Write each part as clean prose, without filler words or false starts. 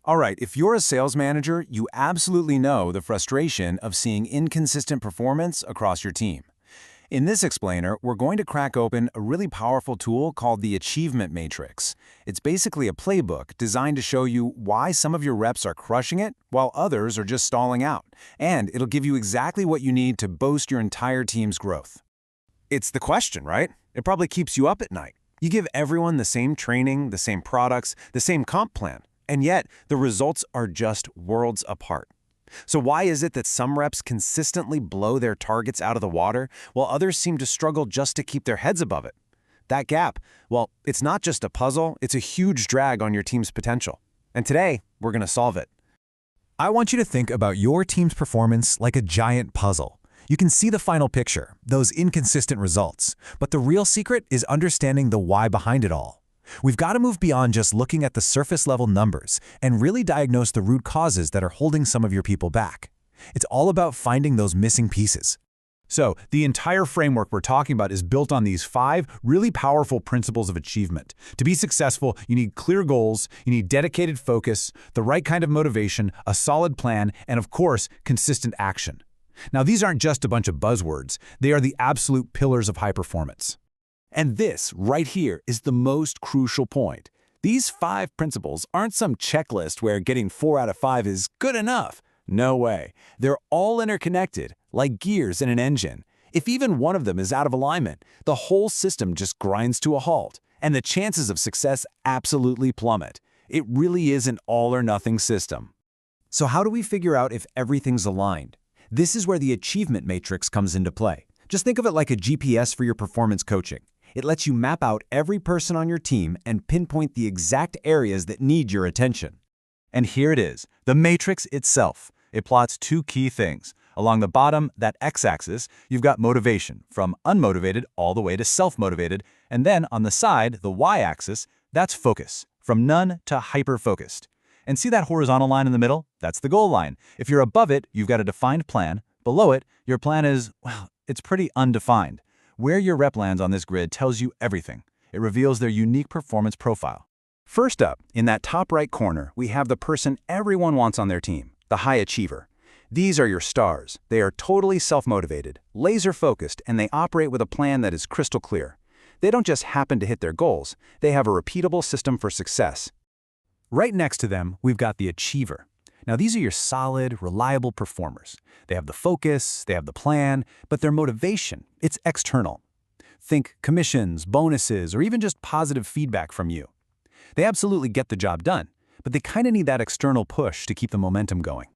All right, if you're a sales manager, you absolutely know the frustration of seeing inconsistent performance across your team. In this explainer, we're going to crack open a really powerful tool called the Achievement Matrix. It's basically a playbook designed to show you why some of your reps are crushing it while others are just stalling out. And it'll give you exactly what you need to boost your entire team's growth. It's the question, right? It probably keeps you up at night. You give everyone the same training, the same products, the same comp plan, and yet the results are just worlds apart. So why is it that some reps consistently blow their targets out of the water, while others seem to struggle just to keep their heads above it? That gap, well, it's not just a puzzle, it's a huge drag on your team's potential. And today, we're going to solve it. I want you to think about your team's performance like a giant puzzle. You can see the final picture, those inconsistent results, but the real secret is understanding the why behind it all. We've got to move beyond just looking at the surface-level numbers and really diagnose the root causes that are holding some of your people back. It's all about finding those missing pieces. So, the entire framework we're talking about is built on these 5 really powerful principles of achievement. To be successful, you need clear goals, you need dedicated focus, the right kind of motivation, a solid plan, and of course, consistent action. Now, these aren't just a bunch of buzzwords. They are the absolute pillars of high performance. And this, right here, is the most crucial point. These 5 principles aren't some checklist where getting 4 out of 5 is good enough. No way. They're all interconnected, like gears in an engine. If even one of them is out of alignment, the whole system just grinds to a halt, and the chances of success absolutely plummet. It really is an all-or-nothing system. So how do we figure out if everything's aligned? This is where the Achievement Matrix comes into play. Just think of it like a GPS for your performance coaching. It lets you map out every person on your team and pinpoint the exact areas that need your attention. And here it is, the matrix itself. It plots 2 key things. Along the bottom, that x-axis, you've got motivation, from unmotivated all the way to self-motivated. And then on the side, the y-axis, that's focus, from none to hyper-focused. And see that horizontal line in the middle? That's the goal line. If you're above it, you've got a defined plan. Below it, your plan is, well, it's pretty undefined. Where your rep lands on this grid tells you everything. It reveals their unique performance profile. First up, in that top right corner, we have the person everyone wants on their team, the high achiever. These are your stars. They are totally self-motivated, laser-focused, and they operate with a plan that is crystal clear. They don't just happen to hit their goals. They have a repeatable system for success. Right next to them, we've got the achiever. Now, these are your solid, reliable performers. They have the focus, they have the plan, but their motivation, it's external. Think commissions, bonuses, or even just positive feedback from you. They absolutely get the job done, but they kind of need that external push to keep the momentum going.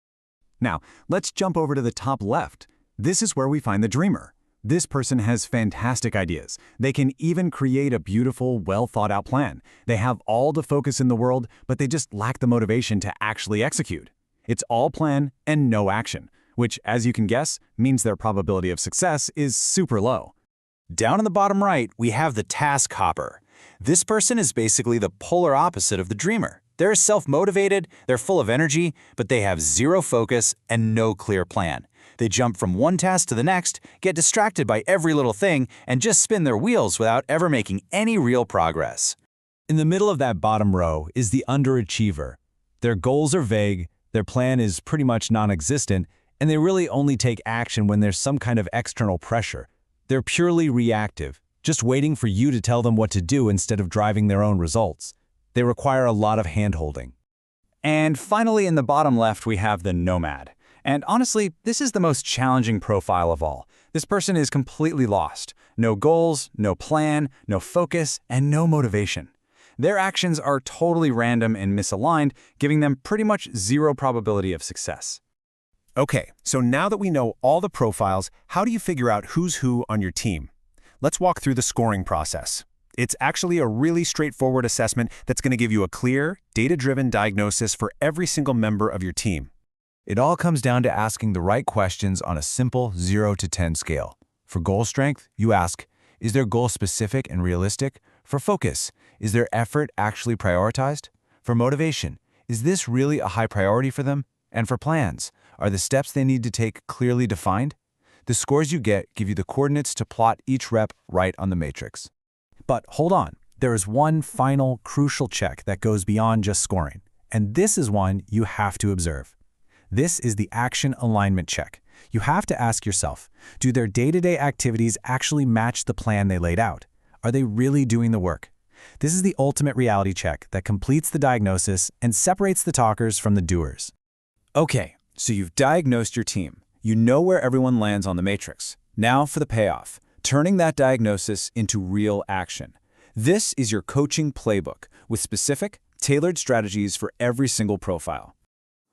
Now, let's jump over to the top left. This is where we find the dreamer. This person has fantastic ideas. They can even create a beautiful, well-thought-out plan. They have all the focus in the world, but they just lack the motivation to actually execute. It's all plan and no action, which, as you can guess, means their probability of success is super low. Down in the bottom right, we have the task hopper. This person is basically the polar opposite of the dreamer. They're self-motivated, they're full of energy, but they have zero focus and no clear plan. They jump from one task to the next, get distracted by every little thing, and just spin their wheels without ever making any real progress. In the middle of that bottom row is the underachiever. Their goals are vague, their plan is pretty much non-existent, and they really only take action when there's some kind of external pressure. They're purely reactive, just waiting for you to tell them what to do instead of driving their own results. They require a lot of hand-holding. And finally, in the bottom left, we have the nomad. And honestly, this is the most challenging profile of all. This person is completely lost. No goals, no plan, no focus, and no motivation. Their actions are totally random and misaligned, giving them pretty much zero probability of success. Okay, so now that we know all the profiles, how do you figure out who's who on your team? Let's walk through the scoring process. It's actually a really straightforward assessment that's going to give you a clear, data-driven diagnosis for every single member of your team. It all comes down to asking the right questions on a simple 0 to 10 scale. For goal strength, you ask, is their goal specific and realistic? For focus, is their effort actually prioritized? For motivation, is this really a high priority for them? And for plans, are the steps they need to take clearly defined? The scores you get give you the coordinates to plot each rep right on the matrix. But hold on, there is one final crucial check that goes beyond just scoring, And this is one you have to observe. This is the action alignment check. You have to ask yourself, do their day-to-day activities actually match the plan they laid out? Are they really doing the work? This is the ultimate reality check that completes the diagnosis and separates the talkers from the doers. Okay, so you've diagnosed your team. You know where everyone lands on the matrix. Now for the payoff, turning that diagnosis into real action. This is your coaching playbook with specific, tailored strategies for every single profile.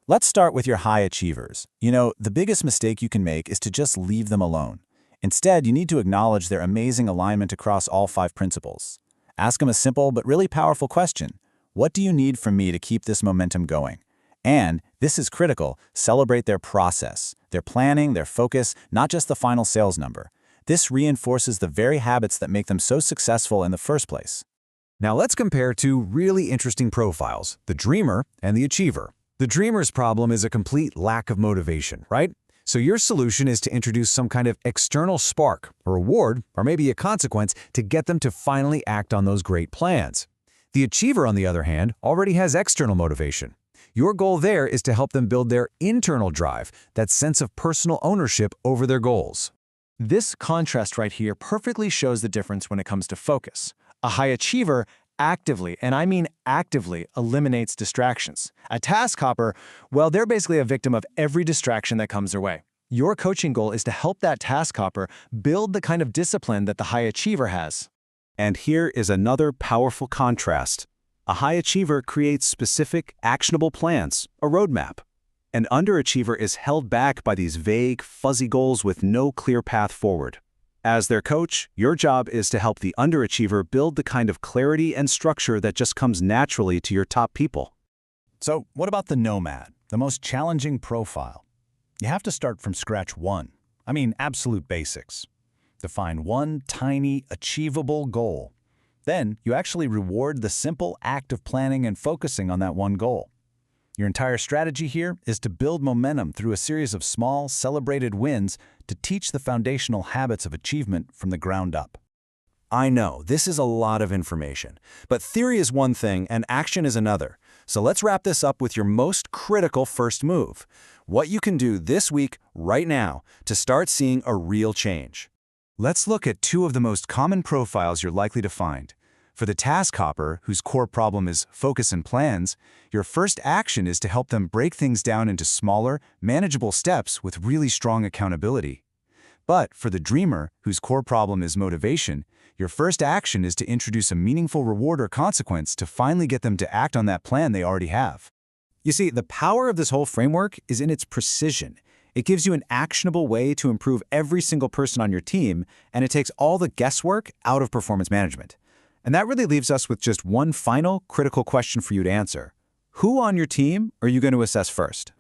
Let's start with your high achievers. You know, the biggest mistake you can make is to just leave them alone. Instead, you need to acknowledge their amazing alignment across all 5 principles. Ask them a simple but really powerful question. What do you need from me to keep this momentum going? And, this is critical, celebrate their process, their planning, their focus, not just the final sales number. This reinforces the very habits that make them so successful in the first place. Now let's compare 2 really interesting profiles, the dreamer and the achiever. The dreamer's problem is a complete lack of motivation, right? So your solution is to introduce some kind of external spark, a reward, or maybe a consequence to get them to finally act on those great plans. The achiever, on the other hand, already has external motivation. Your goal there is to help them build their internal drive, that sense of personal ownership over their goals. This contrast right here perfectly shows the difference when it comes to focus. A high achiever actively, and I mean actively, eliminates distractions. A task hopper, well, they're basically a victim of every distraction that comes their way. Your coaching goal is to help that task hopper build the kind of discipline that the high achiever has. And here is another powerful contrast. A high achiever creates specific, actionable plans, a roadmap. An underachiever is held back by these vague, fuzzy goals with no clear path forward. As their coach, your job is to help the underachiever build the kind of clarity and structure that just comes naturally to your top people. So, what about the nomad, the most challenging profile? You have to start from scratch absolute basics. Define one tiny, achievable goal. Then, you actually reward the simple act of planning and focusing on that one goal. Your entire strategy here is to build momentum through a series of small, celebrated wins to teach the foundational habits of achievement from the ground up. I know, this is a lot of information, but theory is one thing and action is another. So let's wrap this up with your most critical first move. What you can do this week, right now, to start seeing a real change. Let's look at 2 of the most common profiles you're likely to find. For the task hopper, whose core problem is focus and plans, your first action is to help them break things down into smaller, manageable steps with really strong accountability. But for the dreamer, whose core problem is motivation, your first action is to introduce a meaningful reward or consequence to finally get them to act on that plan they already have. You see, the power of this whole framework is in its precision. It gives you an actionable way to improve every single person on your team, and it takes all the guesswork out of performance management. And that really leaves us with just one final critical question for you to answer. Who on your team are you going to assess first?